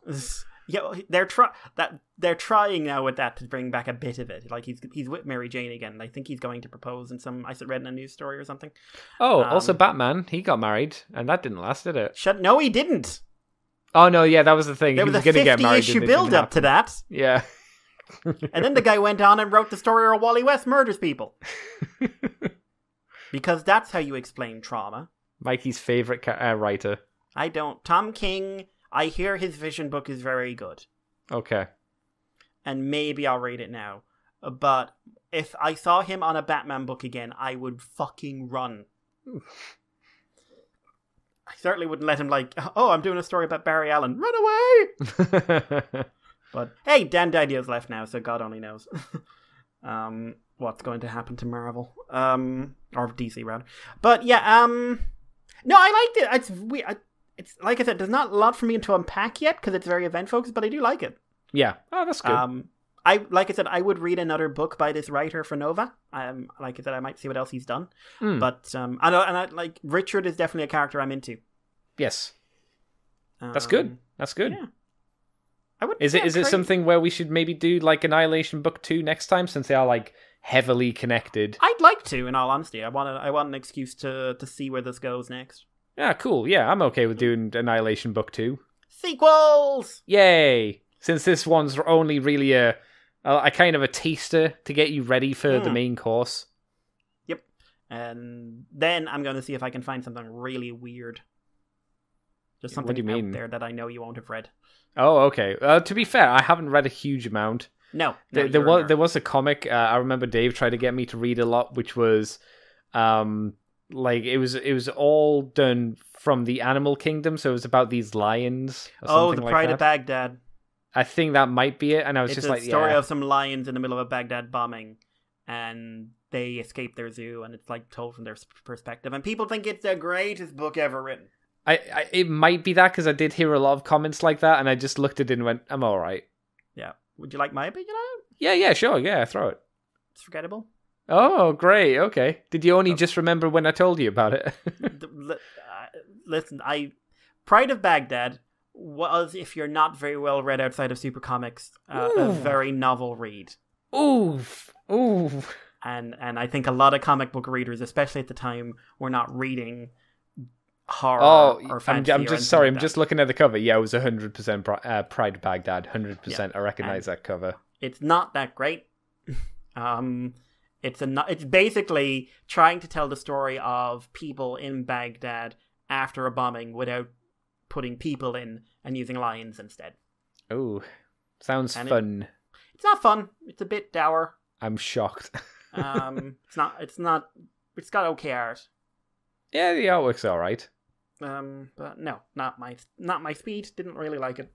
yeah, they're trying now with that to bring back a bit of it. Like he's with Mary Jane again. I think he's going to propose in some. I read in a news story or something. Oh, also Batman. He got married, and that didn't last, did it? No, he didn't. Oh no, yeah, that was the thing. There was a 50-issue build up to that. Yeah. And then the guy went on and wrote the story where Wally West murders people. Because that's how you explain trauma. Mikey's favorite writer. I don't. Tom King, I hear his Vision book is very good. Okay. And maybe I'll read it now. But if I saw him on a Batman book again, I would fucking run. I certainly wouldn't let him oh, I'm doing a story about Barry Allen. Run away! But hey, Dan Didio's left now, so God only knows what's going to happen to Marvel. Or DC, rather. But yeah, no, I liked it. It's like I said, there's not a lot for me to unpack yet because it's very event focused, but I do like it. Yeah. Oh, that's good. Like I said, I would read another book by this writer for Nova. Like I said, I might see what else he's done. But I like Richard is definitely a character I'm into. Yes. That's good. That's good. Yeah. Is it something where we should maybe do like Annihilation book 2 next time since they are like heavily connected? I'd like to, in all honesty. I want an excuse to see where this goes next. Yeah, cool. Yeah, I'm okay with doing Annihilation book 2. Sequels! Yay! Since this one's only really a kind of a taster to get you ready for the main course. Yep. And then I'm going to see if I can find something really weird. Just something out there that I know you won't have read. Oh, okay. To be fair, I haven't read a huge amount. No. There was a comic. I remember Dave tried to get me to read a lot, which was, like it was all done from the animal kingdom. So it was about these lions. Or the Pride of Baghdad. I think that might be it. And I was just like, it's a story of some lions in the middle of a Baghdad bombing, and they escape their zoo, and it's like told from their perspective. And people think it's the greatest book ever written. It might be that because I did hear a lot of comments like that, and I just looked at it and went, I'm all right. Yeah. Would you like my opinion on it? Yeah, sure. Yeah, throw it. It's forgettable. Oh, great. Okay. Did you only just remember when I told you about it? Listen, Pride of Baghdad was, if you're not very well read outside of Super Comics, a very novel read. Oof. And I think a lot of comic book readers, especially at the time, were not reading horror or fantasy. I'm just sorry. I'm just looking at the cover. Yeah, it was 100% Pride of Baghdad. 100%. Yeah. I recognize that cover. It's not that great. It's basically trying to tell the story of people in Baghdad after a bombing without putting people in and using lions instead. Oh, sounds fun. It's not fun. It's a bit dour. I'm shocked. It's got okay art. Yeah, the artwork's all right. But no, not my speed. Didn't really like it.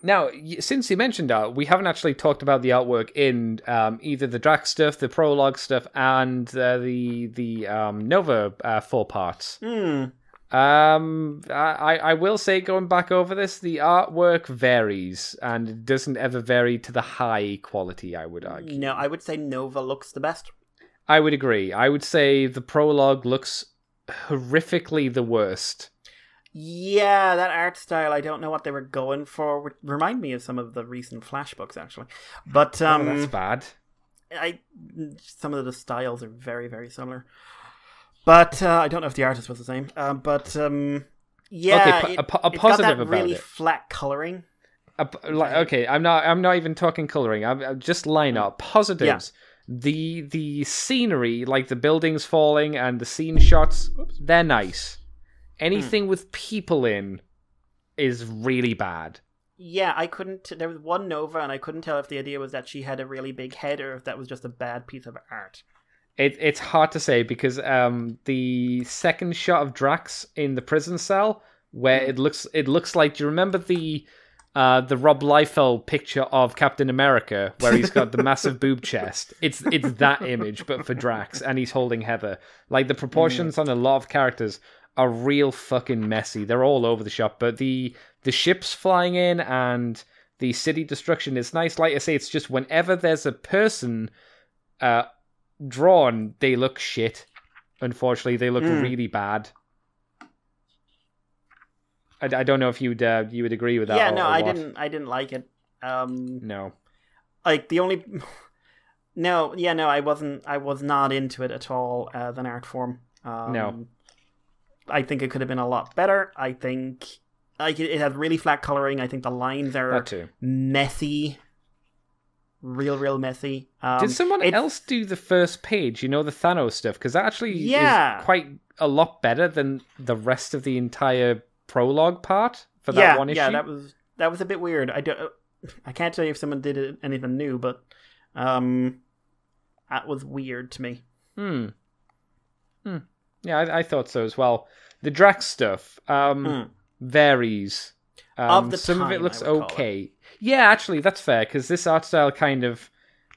Now, since you mentioned art, we haven't actually talked about the artwork in either the Drax stuff, the prologue stuff, and the Nova 4 parts. I will say, going back over this, the artwork varies, and it doesn't ever vary to the high quality, I would argue. No, I would say Nova looks the best. I would agree. I would say the prologue looks horrifically the worst. Yeah, that art style, I don't know what they were going for. Would remind me of some of the recent Flash books, actually. But that's bad. Some of the styles are very, very similar. But I don't know if the artist was the same. Yeah, okay, a it's positive got that about really it. Flat coloring. Okay, I'm not even talking coloring. I'm just line up positives. Yeah. The scenery, like the buildings falling and the scene shots, they're nice. Anything with people in is really bad. Yeah, I couldn't... There was one Nova, and I couldn't tell if the idea was that she had a really big head or if that was just a bad piece of art. It's hard to say, because the second shot of Drax in the prison cell, where it looks like... Do you remember the Rob Liefeld picture of Captain America, where he's got the massive boob chest? It's that image, but for Drax, and he's holding Heather. Like, the proportions on a lot of characters are real fucking messy. They're all over the shop, but the ships flying in and the city destruction is nice. Like I say, it's just whenever there's a person drawn, they look shit. Unfortunately, they look really bad. I don't know if you would agree with that. Yeah, no, I didn't like it. No, like the only I was not into it at all as an art form. No, I think it could have been a lot better. I think like it has really flat coloring. I think the lines are messy, real messy. Did someone else do the first page? You know, the Thanos stuff, because that actually is quite a lot better than the rest of the entire prologue part for that one issue. Yeah, that was a bit weird. I can't tell you if someone did anything new, but that was weird to me. Yeah, I thought so as well. The Drax stuff varies. Some of it looks okay. Yeah, actually, that's fair, because this art style kind of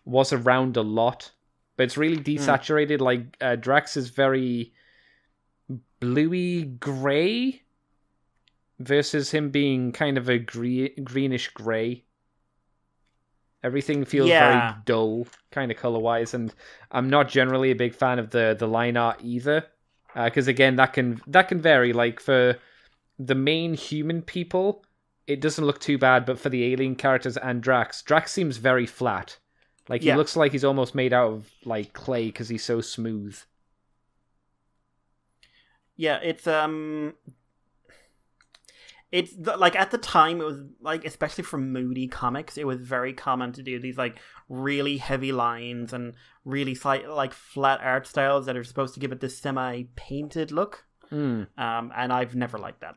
was around a lot, but it's really desaturated. Like, Drax is very bluey grey, versus him being kind of a greenish grey. Everything feels very dull, kind of color-wise, and I'm not generally a big fan of the line art either, because again, that can vary. Like, for the main human people, it doesn't look too bad, but for the alien characters and Drax seems very flat. Like, he looks like he's almost made out of like clay because he's so smooth. Yeah, it's like at the time it was like, especially from Moody Comics, it was very common to do these like really heavy lines and really slight like flat art styles that are supposed to give it this semi-painted look. And I've never liked that.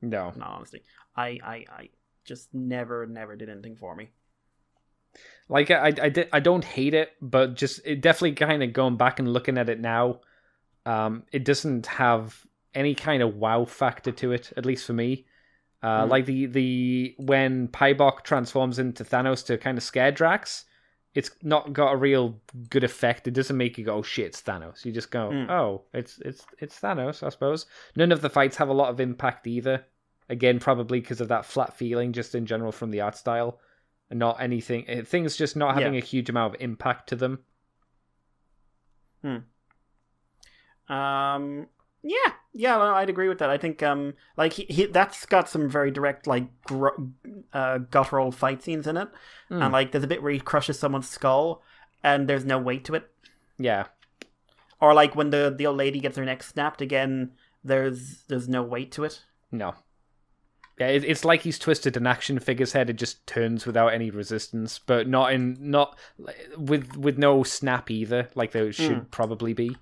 No, honestly, I just never did anything for me. Like I don't hate it, but just it definitely kind of going back and looking at it now, it doesn't have any kind of wow factor to it, at least for me. Like the when Pybok transforms into Thanos to kind of scare Drax, it's not got a real good effect. It doesn't make you go, "Oh shit, it's Thanos." You just go, "Oh, it's Thanos." I suppose none of the fights have a lot of impact either. Again, probably because of that flat feeling, just in general from the art style, and not anything. Things just not having a huge amount of impact to them. Yeah, no, I'd agree with that. I think like he that's got some very direct like guttural fight scenes in it, and like there's a bit where he crushes someone's skull, and there's no weight to it. Yeah, or like when the old lady gets her neck snapped again, there's no weight to it. No. Yeah, it's like he's twisted an action figure's head. It just turns without any resistance, but not with no snap either, like there should probably be.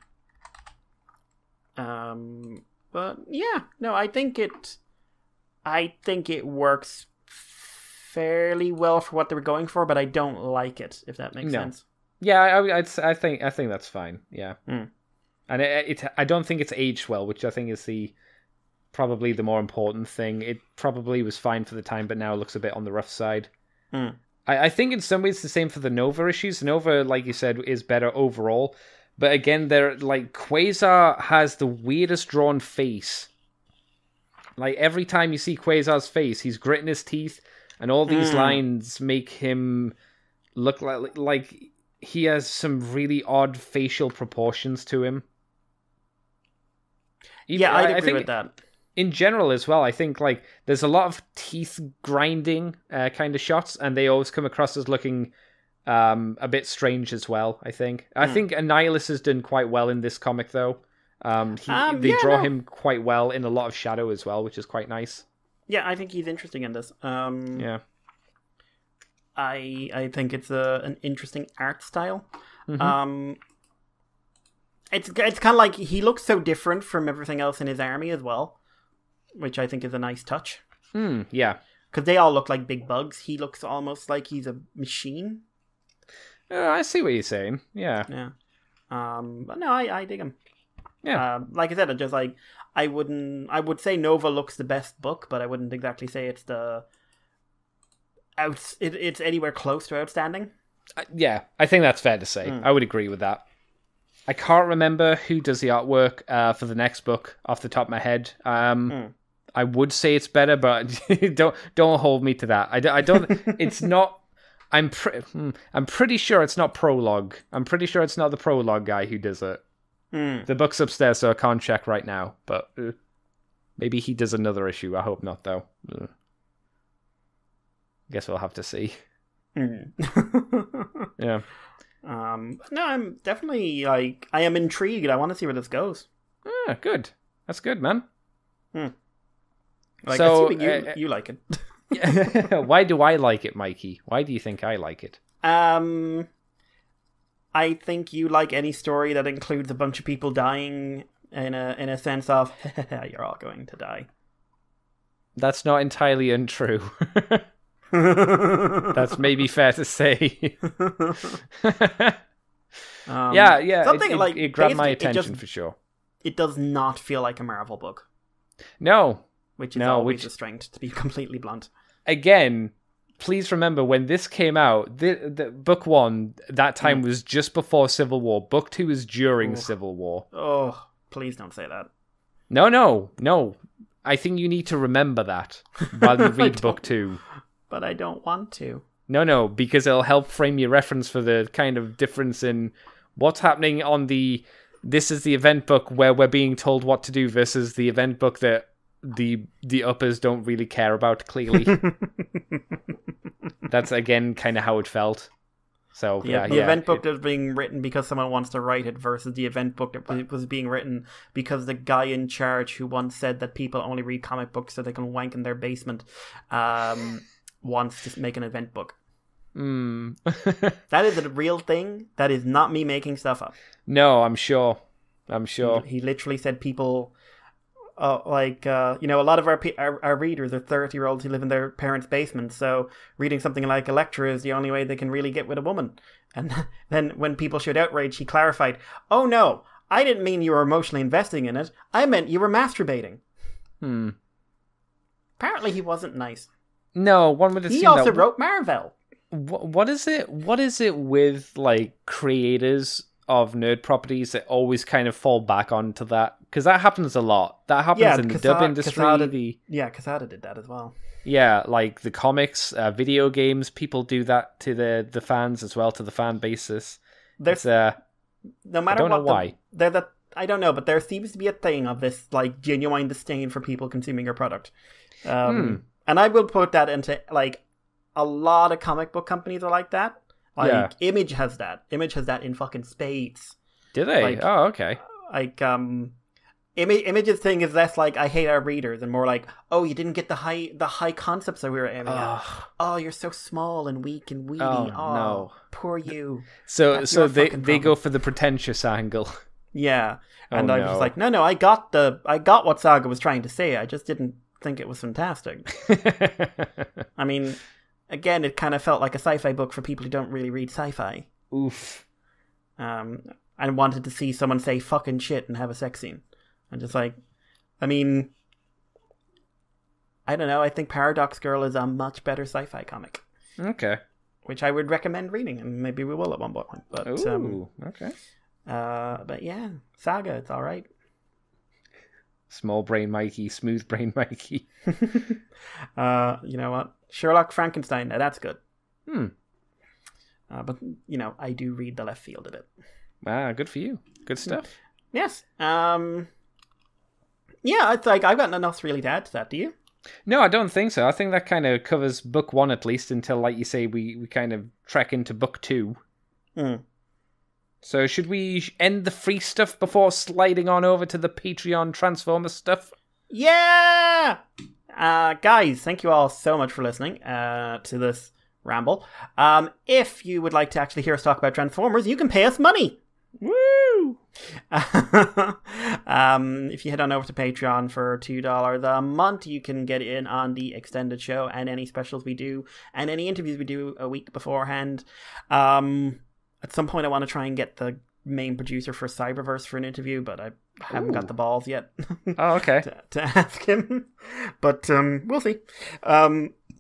But yeah, no, I think it works fairly well for what they were going for, but I don't like it, if that makes sense. Yeah, I think that's fine. Yeah, and I don't think it's aged well, which I think is probably the more important thing. It probably was fine for the time, but now it looks a bit on the rough side. I think in some ways it's the same for the Nova issues. Nova, like you said, is better overall. But again, they're like Quasar has the weirdest drawn face. Like every time you see Quasar's face, he's gritting his teeth, and all these lines make him look like he has some really odd facial proportions to him. I'd agree with that. In general as well, I think like there's a lot of teeth grinding kind of shots, and they always come across as looking a bit strange as well. I think Annihilation has done quite well in this comic though. They draw him quite well in a lot of shadow as well, which is quite nice. Yeah, I think he's interesting in this. I think it's an interesting art style. It's kind of like he looks so different from everything else in his army as well, which I think is a nice touch. Yeah. Because they all look like big bugs. He looks almost like he's a machine. I see what you're saying. Yeah. Yeah. But no, I dig him. Yeah. Like I said, just like I would say Nova looks the best book, but I wouldn't exactly say it's it's anywhere close to outstanding. Yeah, I think that's fair to say. I would agree with that. I can't remember who does the artwork for the next book off the top of my head. I would say it's better, but don't hold me to that. I don't. It's not. I'm pretty sure it's not Prologue. I'm pretty sure it's not the Prologue guy who does it. The book's upstairs, so I can't check right now. But maybe he does another issue. I hope not, though. Guess we'll have to see. Yeah. No, I'm definitely I am intrigued. I want to see where this goes. Good. That's good, man. Like, so, assuming you like it. Why do I like it, Mikey? Why do you think I like it? I think you like any story that includes a bunch of people dying in a sense of you're all going to die. That's not entirely untrue. That's maybe fair to say. Yeah. Something it grabbed my attention for sure. It does not feel like a Marvel book. No. Which is always a strength, to be completely blunt. Again, please remember when this came out, the book 1 that time was just before Civil War. Book 2 is during Civil War. Oh, please don't say that. No. I think you need to remember that while you read book 2. But I don't want to. No, because it'll help frame your reference for the kind of difference in what's happening on this is the event book where we're being told what to do versus the event book that the uppers don't really care about, clearly. That's, again, kind of how it felt. So, the event book that was being written because someone wants to write it versus the event book that was being written because the guy in charge who once said that people only read comic books so they can wank in their basement wants to make an event book. That is a real thing. That is not me making stuff up. No, I'm sure. He literally said people... a lot of our readers are 30-year-olds who live in their parents' basement, so reading something like Elektra is the only way they can really get with a woman. And then when people showed outrage, he clarified, "Oh no, I didn't mean you were emotionally investing in it. I meant you were masturbating." Apparently he wasn't nice. No, one would assume he also wrote Marvel. What is it? What is it with like creators of nerd properties that always kind of fall back onto that? Because that happens a lot. That happens in the dub industry. Quesada did that as well. Yeah, like the comics, video games, people do that to the fans as well, to the fan basis. There's no matter I don't know why. I don't know, but there seems to be a thing of this like genuine disdain for people consuming your product. And I will put that into like a lot of comic book companies are like that. Like Image has that. Image has that in fucking spades. Do they? Oh, okay. Like Image's thing is less like I hate our readers and more like, oh, you didn't get the high concepts that we were aiming at. Oh, you're so small and weak and weedy. Oh no, poor you. So they go for the pretentious angle. Yeah, and I was like, no, I got what Saga was trying to say. I just didn't think it was fantastic. I mean, again, it kind of felt like a sci-fi book for people who don't really read sci-fi. Oof. And wanted to see someone say fucking shit and have a sex scene. And just like, I mean, I don't know. I think Paradox Girl is a much better sci-fi comic. Okay. Which I would recommend reading, and maybe we will at one point. But okay. But yeah, Saga, it's all right. Small brain Mikey, smooth brain Mikey. You know what? Sherlock Frankenstein. Now that's good. But I do read the left field a bit. Good for you. Good stuff. Yes. Yeah, it's like I've got nothing else really to add to that. Do you? No, I don't think so. I think that kind of covers book 1 at least until, like you say, we kind of trek into book 2. So should we end the free stuff before sliding on over to the Patreon Transformers stuff? Yeah! Guys, thank you all so much for listening to this ramble. If you would like to actually hear us talk about Transformers, you can pay us money. Woo! If you head on over to Patreon for $2 a month, you can get in on the extended show and any specials we do and any interviews we do a week beforehand. At some point I want to try and get the main producer for Cyberverse for an interview, but I haven't got the balls yet. Oh, okay. to ask him. But we'll see.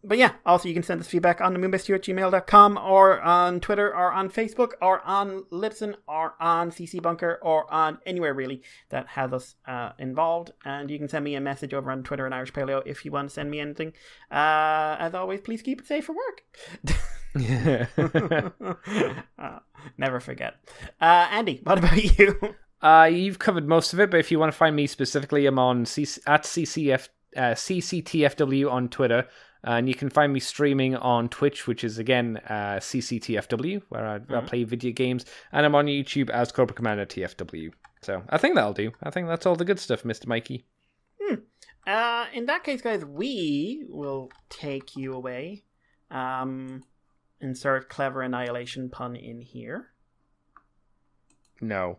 But yeah, also you can send us feedback on the moonbase@gmail.com or on Twitter or on Facebook or on Libsyn or on CC Bunker or on anywhere really that has us involved. And you can send me a message over on Twitter and Irish Paleo if you want to send me anything. As always, please keep it safe for work. Never forget. Andy, what about you? You've covered most of it, but if you want to find me specifically, I'm on CCTFW on Twitter. And you can find me streaming on Twitch, which is, again, CCTFW, where I play video games. And I'm on YouTube as Cobra Commander TFW. So I think that'll do. I think that's all the good stuff, Mr. Mikey. In that case, guys, we will take you away. Insert clever Annihilation pun in here. No.